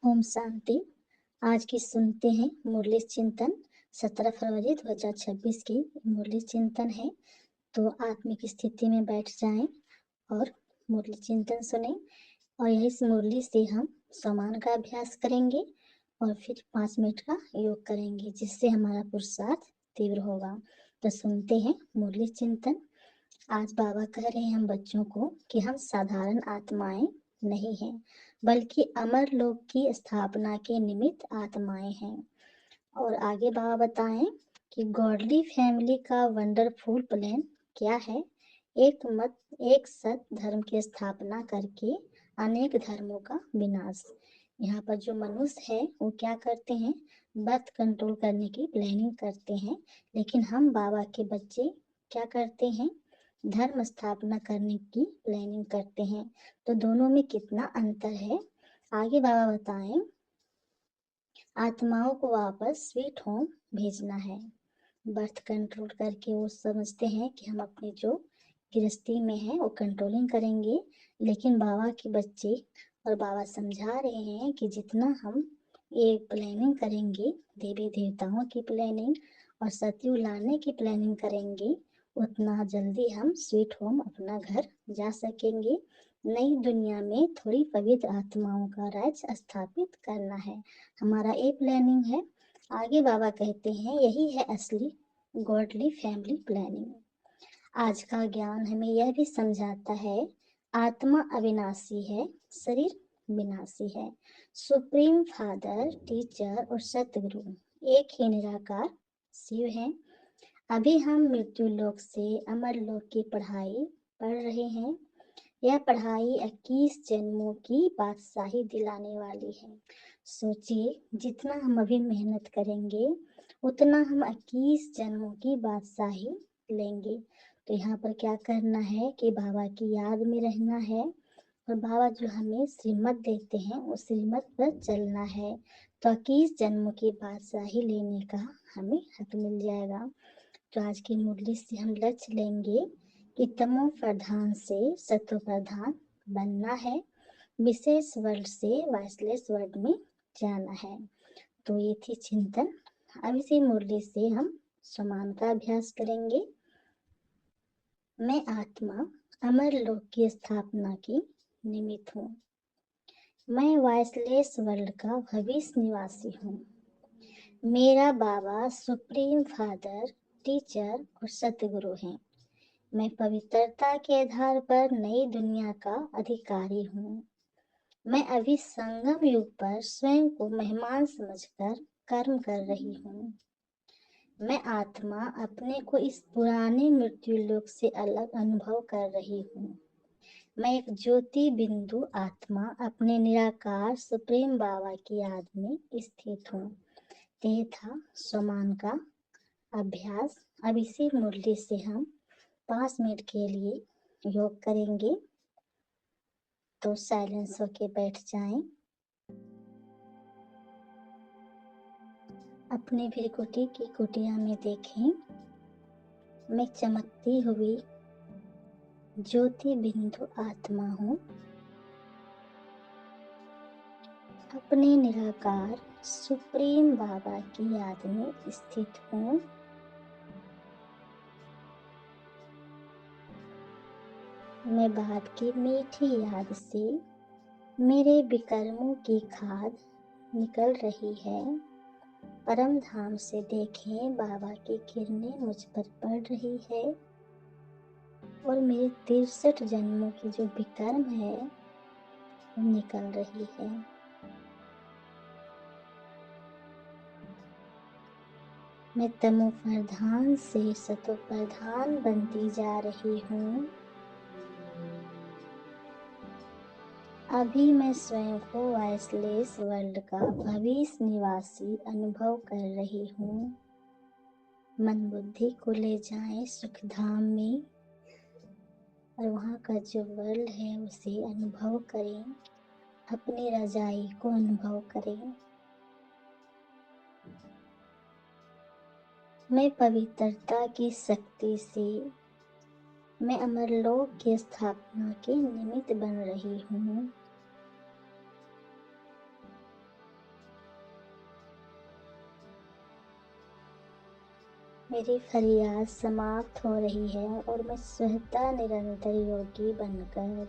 ओम शांति। आज की सुनते हैं मुरली चिंतन। 17 फरवरी 2026 की मुरली चिंतन है। तो आत्मिक स्थिति में बैठ जाएं और मुरली चिंतन सुने। और यही इस मुरली से हम समान का अभ्यास करेंगे और फिर 5 मिनट का योग करेंगे, जिससे हमारा पुरुषार्थ तीव्र होगा। तो सुनते हैं मुरली चिंतन। आज बाबा कह रहे हैं हम बच्चों को कि हम साधारण आत्माएं नहीं हैं, बल्कि अमर लोक की स्थापना के निमित्त आत्माएं हैं। और आगे बाबा बताएं कि गॉडली फैमिली का वंडरफुल प्लान क्या है। एक सत धर्म की स्थापना करके अनेक धर्मों का विनाश। यहाँ पर जो मनुष्य है वो क्या करते हैं, बर्थ कंट्रोल करने की प्लानिंग करते हैं, लेकिन हम बाबा के बच्चे क्या करते हैं, धर्म स्थापना करने की प्लानिंग करते हैं। तो दोनों में कितना अंतर है, आगे बाबा बताएं। आत्माओं को वापस स्वीट होम भेजना है। बर्थ कंट्रोल करके वो समझते हैं कि हम अपनी जो गृहस्थी में है वो कंट्रोलिंग करेंगे, लेकिन बाबा के बच्चे और बाबा समझा रहे हैं कि जितना हम ये प्लानिंग करेंगे, देवी देवताओं की प्लानिंग और सतयुग लाने की प्लानिंग करेंगे, उतना जल्दी हम स्वीट होम अपना घर जा सकेंगे। नई दुनिया में थोड़ी पवित्र आत्माओं का राज्य स्थापित करना है, हमारा ये प्लानिंग है। आगे बाबा कहते हैं यही है असली गॉडली फैमिली प्लानिंग। आज का ज्ञान हमें यह भी समझाता है आत्मा अविनाशी है, शरीर विनाशी है। सुप्रीम फादर, टीचर और सतगुरु एक ही निराकार शिव है। अभी हम मृत्यु लोक से अमर लोक की पढ़ाई पढ़ रहे हैं। यह पढ़ाई 21 जन्मों की बादशाही दिलाने वाली है। सोचिए, जितना हम अभी मेहनत करेंगे उतना हम 21 जन्मों की बादशाही लेंगे। तो यहाँ पर क्या करना है कि बाबा की याद में रहना है और बाबा जो हमें श्रीमत देते हैं उस श्रीमत पर चलना है। तो 21 जन्मों की बादशाही लेने का हमें हक मिल जाएगा। तो आज की मुरली से हम लक्ष्य लेंगे कि तमो प्रधान से सत्व प्रधान बनना है, विशेष वर्ल्ड से वाइसलेस वर्ल्ड में जाना है। तो ये थी चिंतन। अब इसी मुरली से हम समान का अभ्यास करेंगे। मैं आत्मा अमर लोक की स्थापना की निमित्त हूँ। मैं वाइसलेस वर्ल्ड का भविष्य निवासी हूँ। मेरा बाबा सुप्रीम फादर, टीचर और सतगुरु हैं। मैं पवित्रता के आधार पर नई दुनिया का अधिकारी हूँ। मैं अभी संगम युग पर स्वयं को मेहमान समझकर कर्म कर रही हूँ। मैं आत्मा अपने को इस पुराने मृत्यु लोक से अलग अनुभव कर रही हूँ। मैं एक ज्योति बिंदु आत्मा अपने निराकार सुप्रीम बाबा की याद में स्थित हूँ। ये था समान का अभ्यास। अब इसी मुरली से हम 5 मिनट के लिए योग करेंगे। तो साइलेंस होके बैठ जाएं। अपने भृकुटी की कुटिया में देखें, मैं चमकती हुई ज्योति बिंदु आत्मा हूँ। अपने निराकार सुप्रीम बाबा की याद में स्थित हूँ। मैं बाप की मीठी याद से मेरे विकर्मों की खाद निकल रही है। परम धाम से देखें, बाबा की किरणें मुझ पर पड़ रही है और मेरे 63 जन्मों की जो विकर्म है वो निकल रही है। मैं तमो प्रधान से सतो प्रधान बनती जा रही हूँ। अभी मैं स्वयं को वाइसलेस वर्ल्ड का भविष्य निवासी अनुभव कर रही हूँ। मन बुद्धि को ले जाएं सुख धाम में और वहाँ का जो वर्ल्ड है उसे अनुभव करें, अपनी रजाई को अनुभव करें। मैं पवित्रता की शक्ति से मैं अमरलोक की स्थापना के निमित्त बन रही हूँ। मेरी फरियाद समाप्त हो रही है और मैं स्वतः निरंतर योगी बनकर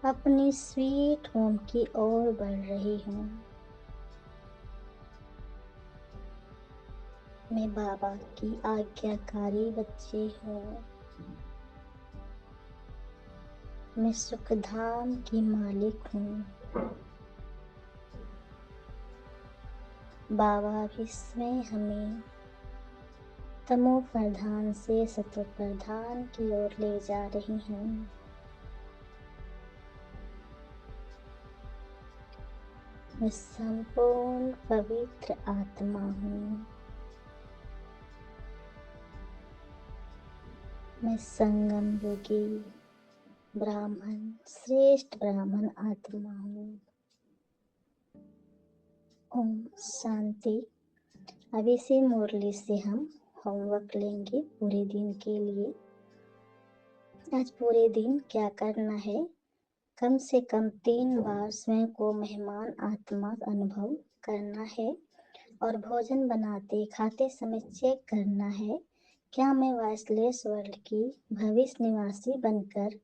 अपनी स्वीट होम की ओर बढ़ रही हूँ। मैं बाबा की आज्ञाकारी बच्ची हूँ। मैं सुखधाम की मालिक हूँ। बाबा भी स्वयं हमें तमो प्रधान से सतो प्रधान की ओर ले जा रही हैं। मैं संपूर्ण पवित्र आत्मा हूँ। मैं संगम योगी ब्राह्मण श्रेष्ठ ब्राह्मण आत्मा हूँ। ओम शांति। अब इसी मुरली से हम होमवर्क लेंगे पूरे दिन के लिए। आज पूरे दिन क्या करना है? कम से कम 3 बार स्वयं को मेहमान आत्मा अनुभव करना है और भोजन बनाते खाते समय चेक करना है, क्या मैं वाइसलेस वर्ल्ड की भविष्य निवासी बनकर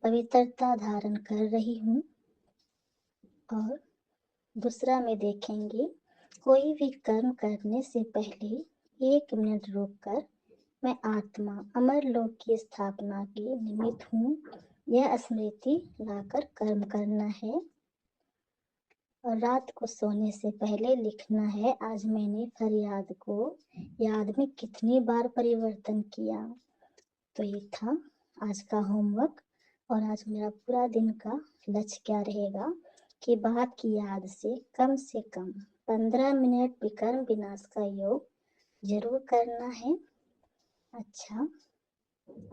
पवित्रता धारण कर रही हूँ। और दूसरा में देखेंगे, कोई भी कर्म करने से पहले 1 मिनट रुककर मैं आत्मा अमर लोक की स्थापना की निमित्त हूँ, यह स्मृति लाकर कर्म करना है। और रात को सोने से पहले लिखना है, आज मैंने फरियाद को याद में कितनी बार परिवर्तन किया। तो ये था आज का होमवर्क। और आज मेरा पूरा दिन का लक्ष्य क्या रहेगा कि बाप की याद से कम 15 मिनट विकर्म विनाश का योग जरूर करना है। अच्छा,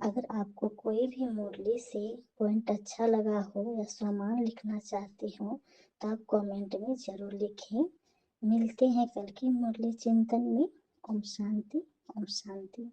अगर आपको कोई भी मुरली से पॉइंट अच्छा लगा हो या सामान लिखना चाहते हो तो आप कमेंट में जरूर लिखें। मिलते हैं कल की मुरली चिंतन में। ओम शांति, ओम शांति।